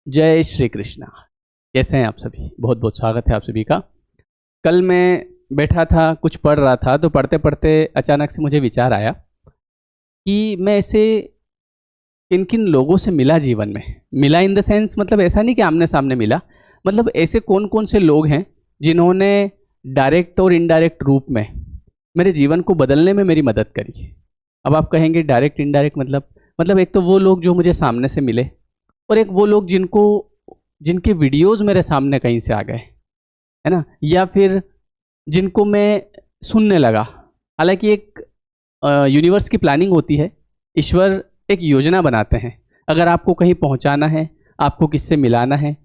जय श्री कृष्णा। कैसे हैं आप सभी? बहुत बहुत स्वागत है आप सभी का। कल मैं बैठा था, कुछ पढ़ रहा था, तो पढ़ते पढ़ते अचानक से मुझे विचार आया कि मैं ऐसे किन किन लोगों से मिला जीवन में। मिला इन द सेंस, मतलब ऐसा नहीं कि आमने सामने मिला, मतलब ऐसे कौन कौन से लोग हैं जिन्होंने डायरेक्ट और इनडायरेक्ट रूप में मेरे जीवन को बदलने में मेरी मदद करी। अब आप कहेंगे डायरेक्ट इनडायरेक्ट मतलब एक तो वो लोग जो मुझे सामने से मिले, और एक वो लोग जिनके वीडियोस मेरे सामने कहीं से आ गए, है ना, या फिर जिनको मैं सुनने लगा। हालांकि एक यूनिवर्स की प्लानिंग होती है, ईश्वर एक योजना बनाते हैं। अगर आपको कहीं पहुंचाना है, आपको किससे मिलाना है,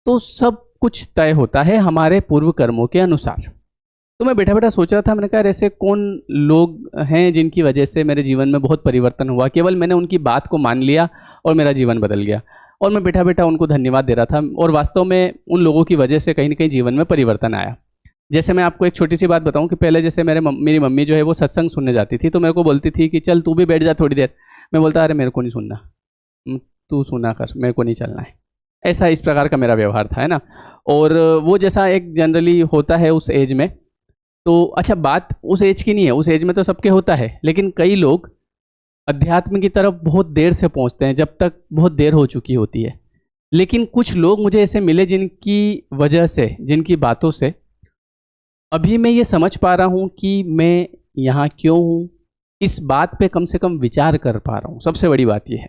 तो सब कुछ तय होता है हमारे पूर्व कर्मों के अनुसार। तो मैं बैठा बैठा सोच रहा था, मैंने कहा ऐसे कौन लोग हैं जिनकी वजह से मेरे जीवन में बहुत परिवर्तन हुआ। केवल मैंने उनकी बात को मान लिया और मेरा जीवन बदल गया, और मैं बैठा बैठा उनको धन्यवाद दे रहा था। और वास्तव में उन लोगों की वजह से कहीं ना कहीं जीवन में परिवर्तन आया। जैसे मैं आपको एक छोटी सी बात बताऊं कि पहले जैसे मेरी मम्मी जो है वो सत्संग सुनने जाती थी, तो मेरे को बोलती थी कि चल तू भी बैठ जा थोड़ी देर। मैं बोलता अरे मेरे को नहीं सुनना, तू सुना कर, मेरे को नहीं चलना है। ऐसा इस प्रकार का मेरा व्यवहार था, है ना। और वो जैसा एक जनरली होता है उस एज में, तो अच्छा बात उस एज की नहीं है, उस एज में तो सबके होता है, लेकिन कई लोग अध्यात्म की तरफ बहुत देर से पहुंचते हैं, जब तक बहुत देर हो चुकी होती है। लेकिन कुछ लोग मुझे ऐसे मिले जिनकी वजह से, जिनकी बातों से अभी मैं ये समझ पा रहा हूं कि मैं यहाँ क्यों हूं, इस बात पे कम से कम विचार कर पा रहा हूं। सबसे बड़ी बात यह है।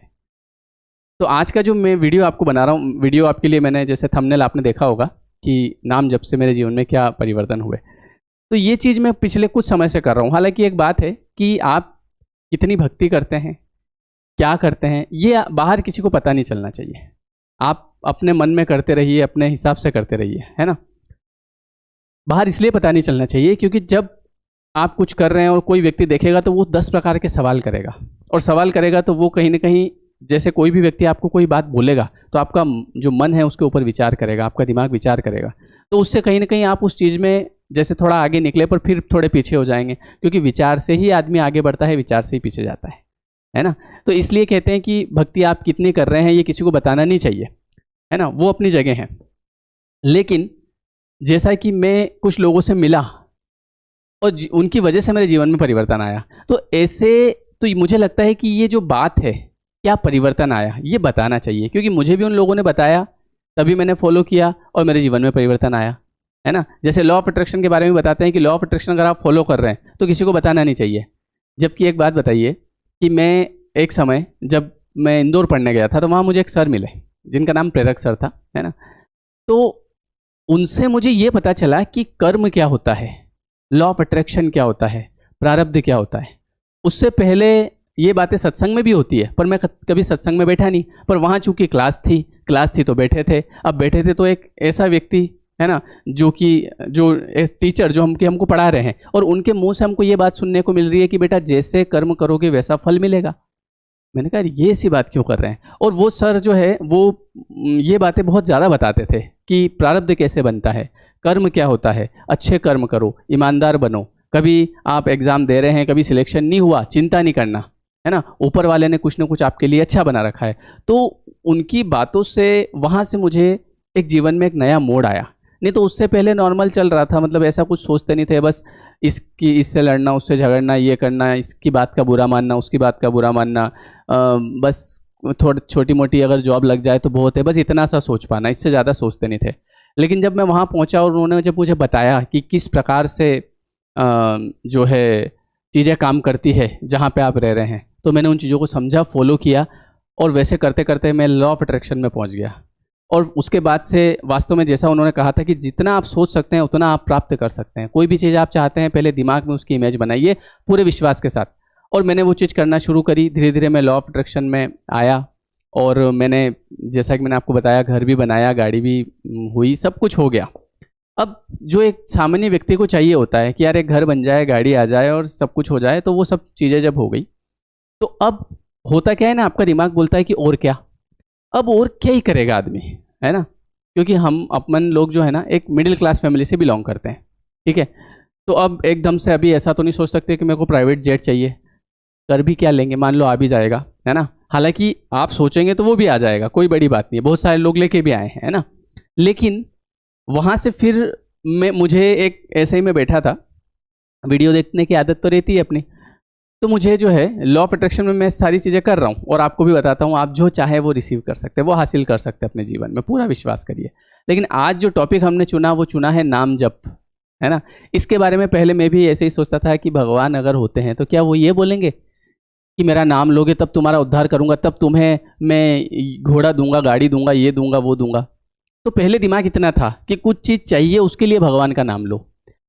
तो आज का जो मैं वीडियो आपको बना रहा हूँ, वीडियो आपके लिए मैंने, जैसे थंबनेल आपने देखा होगा कि नाम जब से मेरे जीवन में क्या परिवर्तन हुए, तो ये चीज़ मैं पिछले कुछ समय से कर रहा हूँ। हालांकि एक बात है कि आप कितनी भक्ति करते हैं, क्या करते हैं, ये बाहर किसी को पता नहीं चलना चाहिए। आप अपने मन में करते रहिए, अपने हिसाब से करते रहिए, है ना। बाहर इसलिए पता नहीं चलना चाहिए क्योंकि जब आप कुछ कर रहे हैं और कोई व्यक्ति देखेगा तो वो 10 प्रकार के सवाल करेगा, और सवाल करेगा तो वो कहीं ना कहीं, जैसे कोई भी व्यक्ति आपको कोई बात बोलेगा तो आपका जो मन है उसके ऊपर विचार करेगा, आपका दिमाग विचार करेगा। तो उससे कहीं ना कहीं आप उस चीज़ में जैसे थोड़ा आगे निकले पर फिर थोड़े पीछे हो जाएंगे, क्योंकि विचार से ही आदमी आगे बढ़ता है, विचार से ही पीछे जाता है ना। तो इसलिए कहते हैं कि भक्ति आप कितनी कर रहे हैं ये किसी को बताना नहीं चाहिए, है ना, वो अपनी जगह है। लेकिन जैसा कि मैं कुछ लोगों से मिला और उनकी वजह से मेरे जीवन में परिवर्तन आया, तो ऐसे तो मुझे लगता है कि ये जो बात है, क्या परिवर्तन आया, ये बताना चाहिए, क्योंकि मुझे भी उन लोगों ने बताया, तभी मैंने फॉलो किया और मेरे जीवन में परिवर्तन आया, है ना। जैसे लॉ ऑफ अट्रैक्शन के बारे में बताते हैं कि लॉ ऑफ अट्रैक्शन अगर आप फॉलो कर रहे हैं तो किसी को बताना नहीं चाहिए। जबकि एक बात बताइए कि मैं एक समय जब मैं इंदौर पढ़ने गया था, तो वहाँ मुझे एक सर मिले जिनका नाम प्रेरक सर था, है ना। तो उनसे मुझे ये पता चला कि कर्म क्या होता है, लॉ ऑफ अट्रैक्शन क्या होता है, प्रारब्ध क्या होता है। उससे पहले ये बातें सत्संग में भी होती है, पर मैं कभी सत्संग में बैठा नहीं, पर वहाँ चूंकि क्लास थी तो बैठे थे। अब बैठे थे तो एक ऐसा व्यक्ति, है ना, जो टीचर जो हमको पढ़ा रहे हैं, और उनके मुंह से हमको ये बात सुनने को मिल रही है कि बेटा जैसे कर्म करोगे वैसा फल मिलेगा। मैंने कहा ये ऐसी बात क्यों कर रहे हैं। और वो सर जो है वो ये बातें बहुत ज़्यादा बताते थे कि प्रारब्ध कैसे बनता है, कर्म क्या होता है, अच्छे कर्म करो, ईमानदार बनो, कभी आप एग्ज़ाम दे रहे हैं, कभी सिलेक्शन नहीं हुआ, चिंता नहीं करना, है ना, ऊपर वाले ने कुछ ना कुछ आपके लिए अच्छा बना रखा है। तो उनकी बातों से वहाँ से मुझे एक जीवन में एक नया मोड़ आया। नहीं तो उससे पहले नॉर्मल चल रहा था, मतलब ऐसा कुछ सोचते नहीं थे, बस इससे लड़ना, उससे झगड़ना, ये करना, इसकी बात का बुरा मानना, उसकी बात का बुरा मानना, बस थोड़ी छोटी मोटी अगर जॉब लग जाए तो बहुत है, बस इतना सा सोच पाना, इससे ज़्यादा सोचते नहीं थे। लेकिन जब मैं वहाँ पहुँचा और उन्होंने जब मुझे बताया कि किस प्रकार से जो है चीज़ें काम करती है जहाँ पे आप रह रहे हैं, तो मैंने उन चीज़ों को समझा, फॉलो किया, और वैसे करते करते मैं लॉ ऑफ अट्रैक्शन में पहुँच गया। और उसके बाद से वास्तव में जैसा उन्होंने कहा था कि जितना आप सोच सकते हैं उतना आप प्राप्त कर सकते हैं। कोई भी चीज़ आप चाहते हैं, पहले दिमाग में उसकी इमेज बनाइए पूरे विश्वास के साथ। और मैंने वो चीज़ करना शुरू करी, धीरे धीरे मैं लॉ ऑफ अट्रैक्शन में आया, और मैंने, जैसा कि मैंने आपको बताया, घर भी बनाया, गाड़ी भी हुई, सब कुछ हो गया। अब जो एक सामान्य व्यक्ति को चाहिए होता है कि यार एक घर बन जाए, गाड़ी आ जाए और सब कुछ हो जाए, तो वो सब चीज़ें जब हो गई, तो अब होता क्या है ना, आपका दिमाग बोलता है कि और क्या, अब और क्या ही करेगा आदमी, है ना। क्योंकि हम अपन लोग जो है ना एक मिडिल क्लास फैमिली से बिलोंग करते हैं, ठीक है। तो अब एकदम से अभी ऐसा तो नहीं सोच सकते कि मेरे को प्राइवेट जेट चाहिए, कर भी क्या लेंगे, मान लो आ भी जाएगा, है ना। हालांकि आप सोचेंगे तो वो भी आ जाएगा, कोई बड़ी बात नहीं है, बहुत सारे लोग लेके भी आए हैं, है ना। लेकिन वहाँ से फिर मुझे एक ऐसे ही मैं बैठा था, वीडियो देखने की आदत तो रहती है अपनी, तो मुझे जो है लॉ ऑफ अट्रैक्शन में मैं सारी चीज़ें कर रहा हूँ और आपको भी बताता हूँ, आप जो चाहे वो रिसीव कर सकते हैं, वो हासिल कर सकते हैं अपने जीवन में, पूरा विश्वास करिए। लेकिन आज जो टॉपिक हमने चुना वो चुना है नाम जप, है ना। इसके बारे में पहले मैं भी ऐसे ही सोचता था कि भगवान अगर होते हैं तो क्या वो ये बोलेंगे कि मेरा नाम लोगे तब तुम्हारा उद्धार करूंगा, तब तुम्हें मैं घोड़ा दूंगा, गाड़ी दूंगा, ये दूंगा, वो दूंगा। तो पहले दिमाग इतना था कि कुछ चीज़ चाहिए उसके लिए भगवान का नाम लो।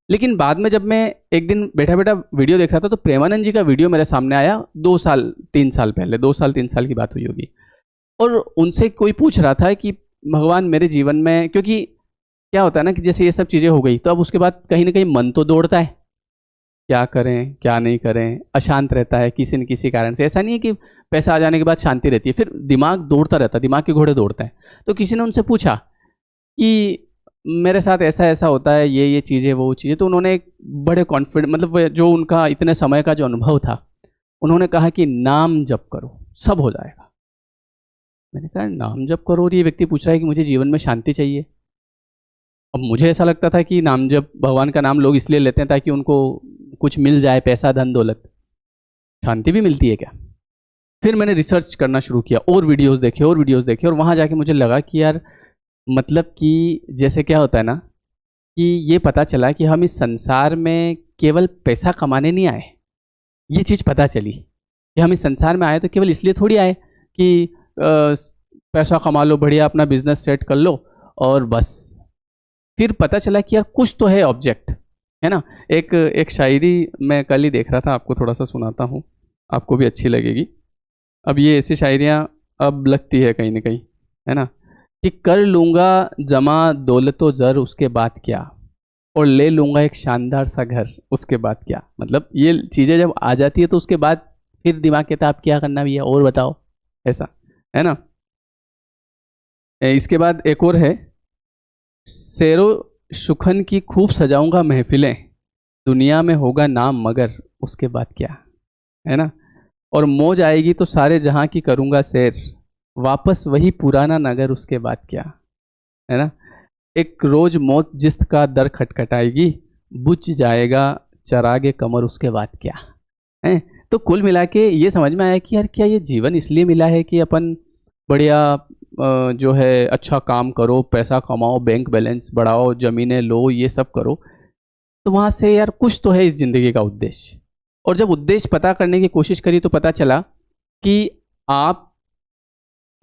लेकिन बाद में जब मैं एक दिन बैठा बैठा वीडियो देख रहा था तो प्रेमानंद जी का वीडियो मेरे सामने आया 2 साल पहले, 2 साल की बात हुई होगी। और उनसे कोई पूछ रहा था कि भगवान मेरे जीवन में, क्योंकि क्या होता है ना कि जैसे ये सब चीज़ें हो गई तो अब उसके बाद कहीं ना कहीं मन तो दौड़ता है, क्या करें क्या नहीं करें, अशांत रहता है किसी न किसी कारण से। ऐसा नहीं है कि पैसा आ जाने के बाद शांति रहती है, फिर दिमाग दौड़ता रहता है, दिमाग के घोड़े दौड़ते हैं। तो किसी ने उनसे पूछा कि मेरे साथ ऐसा ऐसा होता है, ये चीज़ें वो चीज़ें। तो उन्होंने एक बड़े कॉन्फिडेंट, मतलब जो उनका इतने समय का जो अनुभव था, उन्होंने कहा कि नाम जप करो सब हो जाएगा। मैंने कहा नाम जप करो और ये व्यक्ति पूछ रहा है कि मुझे जीवन में शांति चाहिए। अब मुझे ऐसा लगता था कि नाम जप, भगवान का नाम लोग इसलिए लेते हैं ताकि उनको कुछ मिल जाए, पैसा धन दौलत, शांति भी मिलती है क्या। फिर मैंने रिसर्च करना शुरू किया और वीडियोस देखे और वीडियोस देखे, और वहाँ जाके मुझे लगा कि यार मतलब कि जैसे क्या होता है ना कि ये पता चला कि हम इस संसार में केवल पैसा कमाने नहीं आए। ये चीज़ पता चली कि हम इस संसार में आए तो केवल इसलिए थोड़ी आए कि पैसा कमा लो, बढ़िया अपना बिजनेस सेट कर लो और बस। फिर पता चला कि यार कुछ तो है ऑब्जेक्ट, है ना। एक शायरी मैं कल ही देख रहा था, आपको थोड़ा सा सुनाता हूँ, आपको भी अच्छी लगेगी। अब ये ऐसी शायरियाँ अब लगती है कहीं ना कहीं, है ना, कि कर लूँगा जमा दौलतो ज़र उसके बाद क्या, और ले लूँगा एक शानदार सा घर उसके बाद क्या। मतलब ये चीज़ें जब आ जाती है तो उसके बाद फिर दिमाग कहता है आप क्या करना भी है और बताओ, ऐसा, है ना। इसके बाद एक और है, शेरो शुखन की खूब सजाऊंगा महफिलें, दुनिया में होगा नाम मगर उसके बाद क्या, है ना। और मौज आएगी तो सारे जहां की करूंगा सैर, वापस वही पुराना नगर उसके बाद क्या, है ना। एक रोज मौत जिस्त का दर खटखटाएगी, बुझ जाएगा चरागे कमर उसके बाद क्या, है। तो कुल मिला के ये समझ में आया कि यार क्या ये जीवन इसलिए मिला है कि अपन बढ़िया जो है अच्छा काम करो, पैसा कमाओ, बैंक बैलेंस बढ़ाओ, ज़मीनें लो, ये सब करो। तो वहाँ से यार कुछ तो है इस ज़िंदगी का उद्देश्य। और जब उद्देश्य पता करने की कोशिश करी तो पता चला कि आप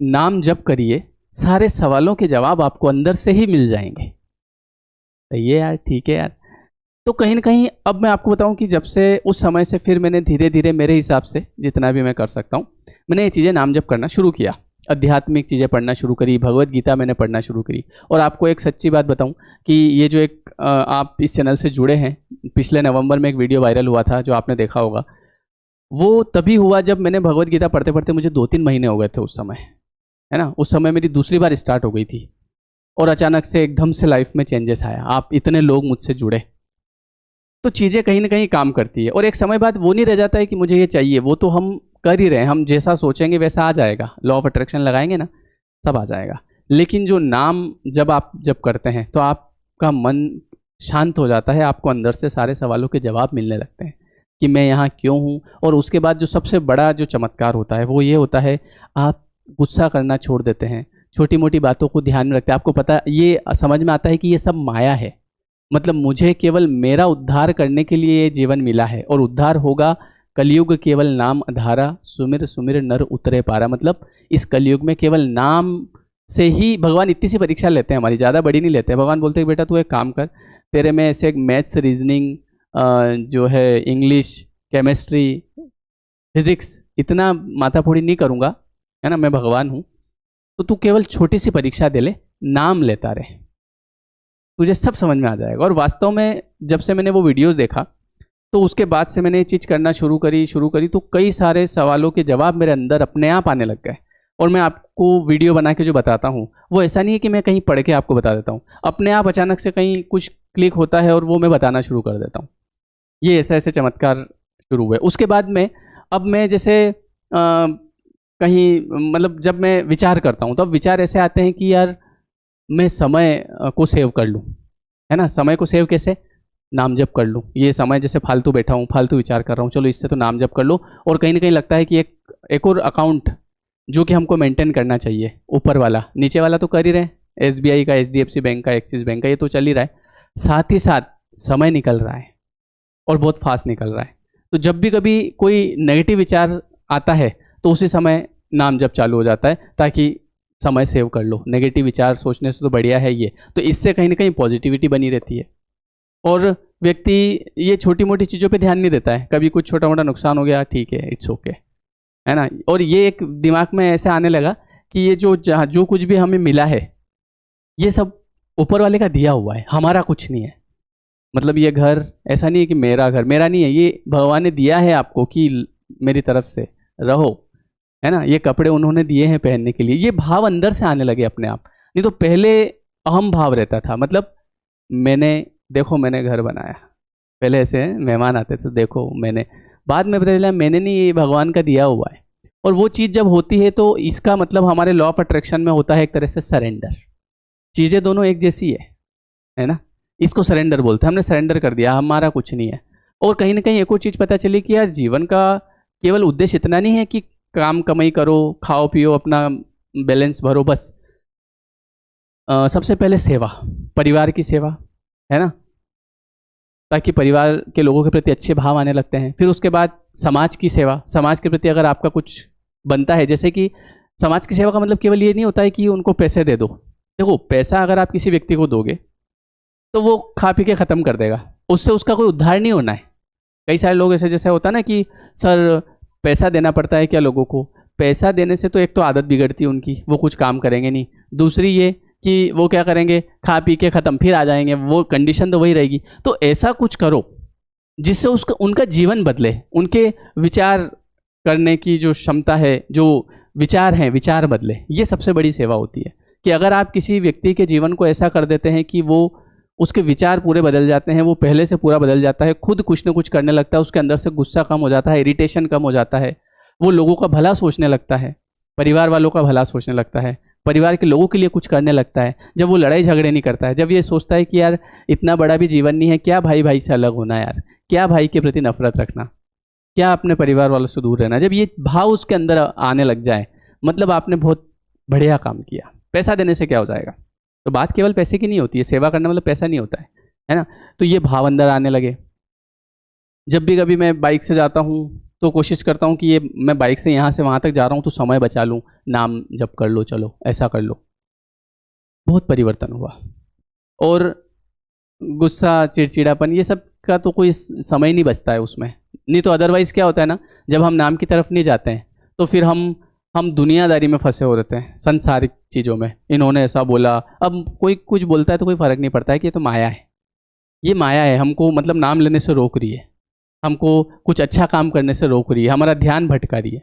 नाम जप करिए, सारे सवालों के जवाब आपको अंदर से ही मिल जाएंगे। सही है यार, ठीक है यार। तो कहीं ना कहीं अब मैं आपको बताऊं कि जब से उस समय से फिर मैंने धीरे धीरे मेरे हिसाब से जितना भी मैं कर सकता हूँ मैंने ये चीज़ें नाम जप करना शुरू किया, आध्यात्मिक चीज़ें पढ़ना शुरू करी, भगवत गीता मैंने पढ़ना शुरू करी। और आपको एक सच्ची बात बताऊं कि ये जो एक आप इस चैनल से जुड़े हैं, पिछले नवंबर में एक वीडियो वायरल हुआ था जो आपने देखा होगा, वो तभी हुआ जब मैंने भगवत गीता पढ़ते पढ़ते, मुझे 2-3 महीने हो गए थे उस समय, है ना। उस समय मेरी दूसरी बार स्टार्ट हो गई थी और अचानक से एकदम से लाइफ में चेंजेस आया, आप इतने लोग मुझसे जुड़े, तो चीज़ें कहीं ना कहीं काम करती है। और एक समय बाद वो नहीं रह जाता है कि मुझे ये चाहिए, वो तो हम कर ही रहे हैं, हम जैसा सोचेंगे वैसा आ जाएगा, लॉ ऑफ अट्रैक्शन लगाएंगे ना, सब आ जाएगा। लेकिन जो नाम जब आप जब करते हैं तो आपका मन शांत हो जाता है, आपको अंदर से सारे सवालों के जवाब मिलने लगते हैं कि मैं यहाँ क्यों हूँ। और उसके बाद जो सबसे बड़ा जो चमत्कार होता है वो ये होता है, आप गुस्सा करना छोड़ देते हैं, छोटी मोटी बातों को ध्यान में रखते हैं। आपको पता, ये समझ में आता है कि ये सब माया है, मतलब मुझे केवल मेरा उद्धार करने के लिए ये जीवन मिला है, और उद्धार होगा कलयुग केवल नाम आधारा, सुमिर सुमिर नर उतरे पारा। मतलब इस कलयुग में केवल नाम से ही भगवान इतनी सी परीक्षा लेते हैं हमारी, ज़्यादा बड़ी नहीं लेते हैं। भगवान बोलते हैं बेटा तू एक काम कर, तेरे में ऐसे एक मैथ्स, रीजनिंग, जो है इंग्लिश, केमिस्ट्री, फिजिक्स, इतना माथाफोड़ी नहीं करूँगा, है ना, मैं भगवान हूँ, तो तू केवल छोटी सी परीक्षा दे ले, नाम लेता रहे, तुझे सब समझ में आ जाएगा। और वास्तव में जब से मैंने वो वीडियोस देखा तो उसके बाद से मैंने ये चीज़ करना शुरू करी तो कई सारे सवालों के जवाब मेरे अंदर अपने आप आने लग गए। और मैं आपको वीडियो बना के जो बताता हूँ वो ऐसा नहीं है कि मैं कहीं पढ़ के आपको बता देता हूँ, अपने आप अचानक से कहीं कुछ क्लिक होता है और वो मैं बताना शुरू कर देता हूँ। ये ऐसे ऐसे चमत्कार शुरू हुए। उसके बाद में अब मैं जैसे कहीं मतलब जब मैं विचार करता हूँ तो अब विचार ऐसे आते हैं कि यार मैं समय को सेव कर लूँ, है ना। समय को सेव कैसे? नाम जप कर लूँ। ये समय जैसे फालतू बैठा हूँ, फालतू विचार कर रहा हूँ, चलो इससे तो नाम जप कर लो। और कहीं ना कहीं लगता है कि एक और अकाउंट जो कि हमको मेंटेन करना चाहिए, ऊपर वाला, नीचे वाला तो कर ही रहे, SBI का, HDFC बैंक का, एक्सिस बैंक का, ये तो चल ही रहा है। साथ ही साथ समय निकल रहा है और बहुत फास्ट निकल रहा है। तो जब भी कभी कोई नेगेटिव विचार आता है तो उसी समय नाम जप चालू हो जाता है, ताकि समय सेव कर लो। नेगेटिव विचार सोचने से तो बढ़िया है ये। तो इससे कहीं ना कहीं पॉजिटिविटी बनी रहती है और व्यक्ति ये छोटी मोटी चीज़ों पे ध्यान नहीं देता है। कभी कुछ छोटा मोटा नुकसान हो गया, ठीक है, इट्स ओके, है ना। और ये एक दिमाग में ऐसे आने लगा कि ये जो कुछ भी हमें मिला है ये सब ऊपर वाले का दिया हुआ है, हमारा कुछ नहीं है। मतलब ये घर ऐसा नहीं है कि मेरा घर, मेरा नहीं है, ये भगवान ने दिया है आपको कि मेरी तरफ से रहो, है ना। ये कपड़े उन्होंने दिए हैं पहनने के लिए। ये भाव अंदर से आने लगे अपने आप। नहीं तो पहले अहम भाव रहता था, मतलब मैंने घर बनाया। पहले ऐसे मेहमान आते थे, देखो मैंने, बाद में पता चला मैंने नहीं, ये भगवान का दिया हुआ है। और वो चीज़ जब होती है तो इसका मतलब हमारे लॉ ऑफ अट्रैक्शन में होता है एक तरह से सरेंडर। चीज़ें दोनों एक जैसी है ना। इसको सरेंडर बोलते हैं। हमने सरेंडर कर दिया, हमारा कुछ नहीं है। और कहीं ना कहीं एक और चीज़ पता चली कि यार जीवन का केवल उद्देश्य इतना नहीं है कि काम कमाई करो, खाओ पियो, अपना बैलेंस भरो, बस। सबसे पहले सेवा, परिवार की सेवा, है ना, ताकि परिवार के लोगों के प्रति अच्छे भाव आने लगते हैं। फिर उसके बाद समाज की सेवा। समाज के प्रति अगर आपका कुछ बनता है, जैसे कि समाज की सेवा का मतलब केवल ये नहीं होता है कि उनको पैसे दे दो। देखो, पैसा अगर आप किसी व्यक्ति को दोगे तो वो खा पी के ख़त्म कर देगा, उससे उसका कोई उद्धार नहीं होना है। कई सारे लोग ऐसे, जैसे होता है ना कि सर पैसा देना पड़ता है क्या लोगों को? पैसा देने से तो एक तो आदत बिगड़ती है उनकी, वो कुछ काम करेंगे नहीं। दूसरी ये कि वो क्या करेंगे, खा पी के ख़त्म, फिर आ जाएंगे, वो कंडीशन तो वही रहेगी। तो ऐसा कुछ करो जिससे उसका उनका जीवन बदले, उनके विचार करने की जो क्षमता है, जो विचार हैं, विचार बदले। ये सबसे बड़ी सेवा होती है कि अगर आप किसी व्यक्ति के जीवन को ऐसा कर देते हैं कि वो, उसके विचार पूरे बदल जाते हैं, वो पहले से पूरा बदल जाता है, खुद कुछ न कुछ करने लगता है, उसके अंदर से गुस्सा कम हो जाता है, इरिटेशन कम हो जाता है, वो लोगों का भला सोचने लगता है, परिवार वालों का भला सोचने लगता है, परिवार के लोगों के लिए कुछ करने लगता है। जब वो लड़ाई झगड़े नहीं करता है, जब ये सोचता है कि यार इतना बड़ा भी जीवन नहीं है, क्या भाई भाई से अलग होना यार, क्या भाई के प्रति नफरत रखना, क्या अपने परिवार वालों से दूर रहना, जब ये भाव उसके अंदर आने लग जाए, मतलब आपने बहुत बढ़िया काम किया। पैसा देने से क्या हो जाएगा? तो बात केवल पैसे की नहीं होती है, सेवा करना मतलब पैसा नहीं होता है ना। तो ये भाव अंदर आने लगे। जब भी कभी मैं बाइक से जाता हूँ तो कोशिश करता हूँ कि ये मैं बाइक से यहाँ से वहाँ तक जा रहा हूँ तो समय बचा लूँ, नाम जप कर लो, चलो ऐसा कर लो। बहुत परिवर्तन हुआ। और गुस्सा, चिड़चिड़ापन, ये सब का तो कोई समय नहीं बचता है उसमें। नहीं तो अदरवाइज़ क्या होता है ना, जब हम नाम की तरफ नहीं जाते हैं तो फिर हम दुनियादारी में फंसे हो रहते हैं, संसारिक चीज़ों में। इन्होंने ऐसा बोला, अब कोई कुछ बोलता है तो कोई फ़र्क नहीं पड़ता है कि ये तो माया है, ये माया है, हमको मतलब नाम लेने से रोक रही है, हमको कुछ अच्छा काम करने से रोक रही है, हमारा ध्यान भटका रही है।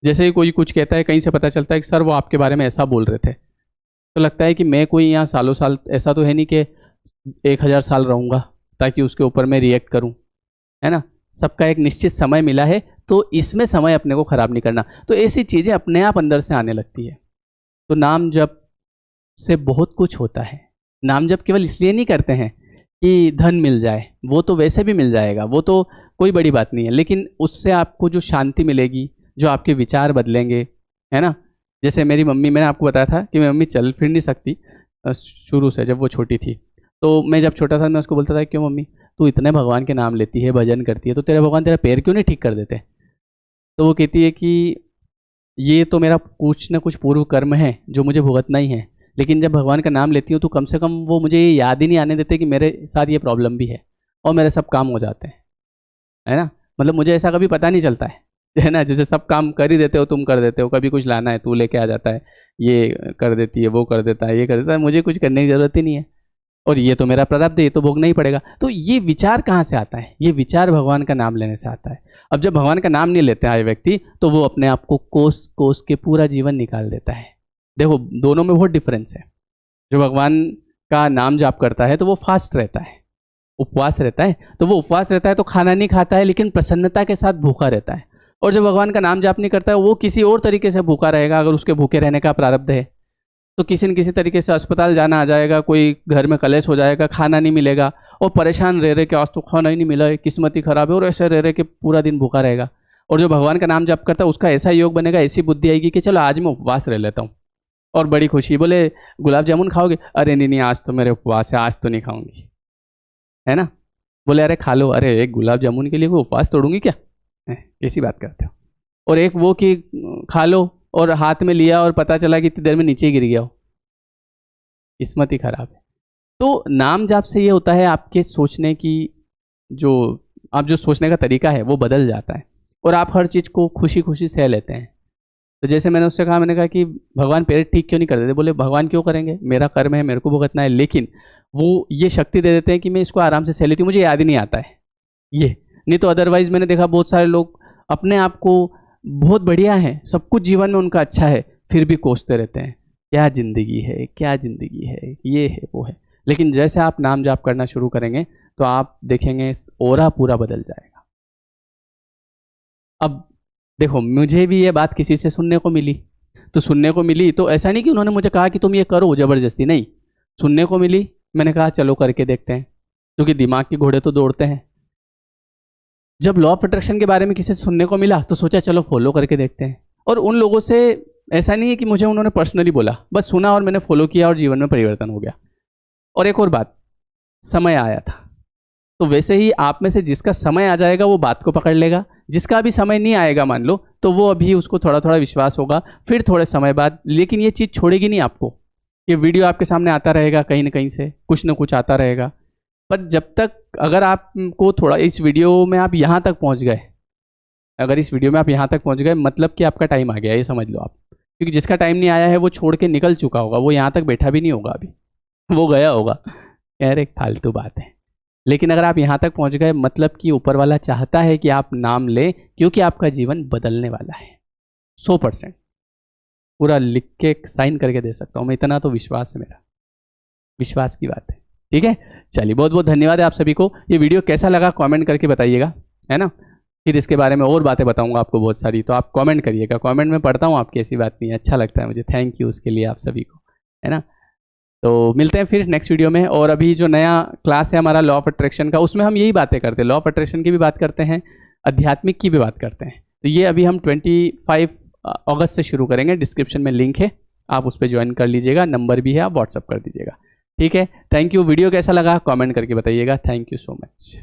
जैसे ही कोई कुछ कहता है, कहीं से पता चलता है कि सर वो आपके बारे में ऐसा बोल रहे थे, तो लगता है कि मैं कोई यहाँ सालों साल, ऐसा तो है नहीं कि 1000 साल रहूँगा ताकि उसके ऊपर मैं रिएक्ट करूँ, है ना। सबका एक निश्चित समय मिला है, तो इसमें समय अपने को ख़राब नहीं करना। तो ऐसी चीज़ें अपने आप अंदर से आने लगती है। तो नाम जप से बहुत कुछ होता है। नाम जप केवल इसलिए नहीं करते हैं कि धन मिल जाए, वो तो वैसे भी मिल जाएगा, वो तो कोई बड़ी बात नहीं है, लेकिन उससे आपको जो शांति मिलेगी, जो आपके विचार बदलेंगे, है ना। जैसे मेरी मम्मी, मैंने आपको बताया था कि मेरी मम्मी चल फिर नहीं सकती शुरू से, जब वो छोटी थी। तो मैं जब छोटा था मैं उसको बोलता था, क्यों मम्मी तू इतने भगवान के नाम लेती है, भजन करती है, तो तेरे भगवान तेरा पैर क्यों नहीं ठीक कर देते? तो वो कहती है कि ये तो मेरा कुछ न कुछ पूर्व कर्म है जो मुझे भुगतना ही है, लेकिन जब भगवान का नाम लेती हूँ तो कम से कम वो मुझे ये याद ही नहीं आने देते कि मेरे साथ ये प्रॉब्लम भी है, और मेरे सब काम हो जाते हैं, है ना। मतलब मुझे ऐसा कभी पता नहीं चलता है ना। जैसे सब काम कर ही देते हो, तुम कर देते हो, कभी कुछ लाना है तू लेके आ जाता है, ये कर देती है, वो कर देता है, ये कर देता है, मुझे कुछ करने की ज़रूरत ही नहीं है, और ये तो मेरा प्रारब्ध है, ये तो भोगना ही पड़ेगा। तो ये विचार कहाँ से आता है? ये विचार भगवान का नाम लेने से आता है। अब जब भगवान का नाम नहीं लेते हैं व्यक्ति, तो वो अपने आप को कोस कोस के पूरा जीवन निकाल देता है। देखो, दोनों में बहुत डिफरेंस है। जो भगवान का नाम जाप करता है तो वो फास्ट रहता है, उपवास रहता है, तो वो उपवास रहता है, तो खाना नहीं खाता है, लेकिन प्रसन्नता के साथ भूखा रहता है। और जो भगवान का नाम जाप नहीं करता है वो किसी और तरीके से भूखा रहेगा। अगर उसके भूखे रहने का प्रारब्ध है तो किसी न किसी तरीके से अस्पताल जाना आ जाएगा, कोई घर में कलेश हो जाएगा, खाना नहीं मिलेगा और परेशान रह रहे कि आज तो खाना ही नहीं मिला है, किस्मत ही खराब है, और ऐसे रह रहे कि पूरा दिन भूखा रहेगा। और जो भगवान का नाम जाप करता है उसका ऐसा योग बनेगा, ऐसी बुद्धि आएगी कि चलो आज मैं उपवास रह लेता हूँ, और बड़ी खुशी। बोले गुलाब जामुन खाओगे? अरे नहीं आज तो मेरे उपवास है, आज तो नहीं खाऊंगी, है ना। बोले अरे खा लो, अरे एक गुलाब जामुन के लिए कोई उपवास तोड़ूंगी क्या, ऐसी बात करते हो। और एक वो कि खा लो और हाथ में लिया और पता चला कि इतनी देर में नीचे ही गिर गया हो, किस्मत ही खराब है। तो नाम जाप से ये होता है आपके सोचने की जो सोचने का तरीका है वो बदल जाता है और आप हर चीज़ को खुशी खुशी सह लेते हैं। तो जैसे मैंने उससे कहा, मैंने कहा कि भगवान पेट ठीक क्यों नहीं कर देते? बोले भगवान क्यों करेंगे, मेरा कर्म है, मेरे को भुगतना है, लेकिन वो ये शक्ति दे देते हैं कि मैं इसको आराम से सह लेती हूँ, मुझे याद ही नहीं आता है ये। नहीं तो अदरवाइज मैंने देखा बहुत सारे लोग अपने आप को बहुत बढ़िया है, सब कुछ जीवन में उनका अच्छा है, फिर भी कोसते रहते हैं क्या ज़िंदगी है, क्या ज़िंदगी है, ये है वो है। लेकिन जैसे आप नाम जाप करना शुरू करेंगे तो आप देखेंगे ओरा पूरा बदल जाएगा। अब देखो, मुझे भी ये बात किसी से सुनने को मिली, तो ऐसा नहीं कि उन्होंने मुझे कहा कि तुम ये करो जबरदस्ती, नहीं, सुनने को मिली, मैंने कहा चलो करके देखते हैं, क्योंकि दिमाग के घोड़े तो दौड़ते हैं। जब लॉ ऑफ अट्रैक्शन के बारे में किसी से सुनने को मिला तो सोचा चलो फॉलो करके देखते हैं। और उन लोगों से ऐसा नहीं है कि मुझे उन्होंने पर्सनली बोला, बस सुना और मैंने फॉलो किया और जीवन में परिवर्तन हो गया। और एक और बात, समय आया था, तो वैसे ही आप में से जिसका समय आ जाएगा वो बात को पकड़ लेगा, जिसका अभी समय नहीं आएगा मान लो, तो वो अभी उसको थोड़ा थोड़ा विश्वास होगा, फिर थोड़े समय बाद, लेकिन ये चीज़ छोड़ेगी नहीं आपको। ये वीडियो आपके सामने आता रहेगा, कहीं ना कहीं से कुछ ना कुछ आता रहेगा। पर जब तक अगर आपको थोड़ा इस वीडियो में आप यहाँ तक पहुँच गए, अगर इस वीडियो में आप यहाँ तक पहुँच गए, मतलब कि आपका टाइम आ गया, ये समझ लो आप। क्योंकि जिसका टाइम नहीं आया है वो छोड़ के निकल चुका होगा, वो यहाँ तक बैठा भी नहीं होगा अभी, वो गया होगा, यार एक फालतू बात है। लेकिन अगर आप यहाँ तक पहुँच गए, मतलब कि ऊपर वाला चाहता है कि आप नाम लें, क्योंकि आपका जीवन बदलने वाला है 100%। पूरा लिख के साइन करके दे सकता हूँ मैं, इतना तो विश्वास है मेरा, विश्वास की बात है। ठीक है, चलिए बहुत बहुत धन्यवाद है आप सभी को। ये वीडियो कैसा लगा कमेंट करके बताइएगा, है ना। फिर इसके बारे में और बातें बताऊंगा आपको बहुत सारी, तो आप कमेंट करिएगा, कमेंट में पढ़ता हूँ आपकी, ऐसी बात नहीं है, अच्छा लगता है मुझे, थैंक यू उसके लिए आप सभी को, है ना। तो मिलते हैं फिर नेक्स्ट वीडियो में। और अभी जो नया क्लास है हमारा लॉ ऑफ अट्रैक्शन का, उसमें हम यही बातें करते हैं, लॉ ऑफ अट्रैक्शन की भी बात करते हैं, आध्यात्मिक की भी बात करते हैं। तो ये अभी हम 25 अगस्त से शुरू करेंगे, डिस्क्रिप्शन में लिंक है, आप उस पर ज्वाइन कर लीजिएगा, नंबर भी है, आप व्हाट्सअप कर दीजिएगा। ठीक है, थैंक यू। वीडियो कैसा लगा कमेंट करके बताइएगा। Thank you so much.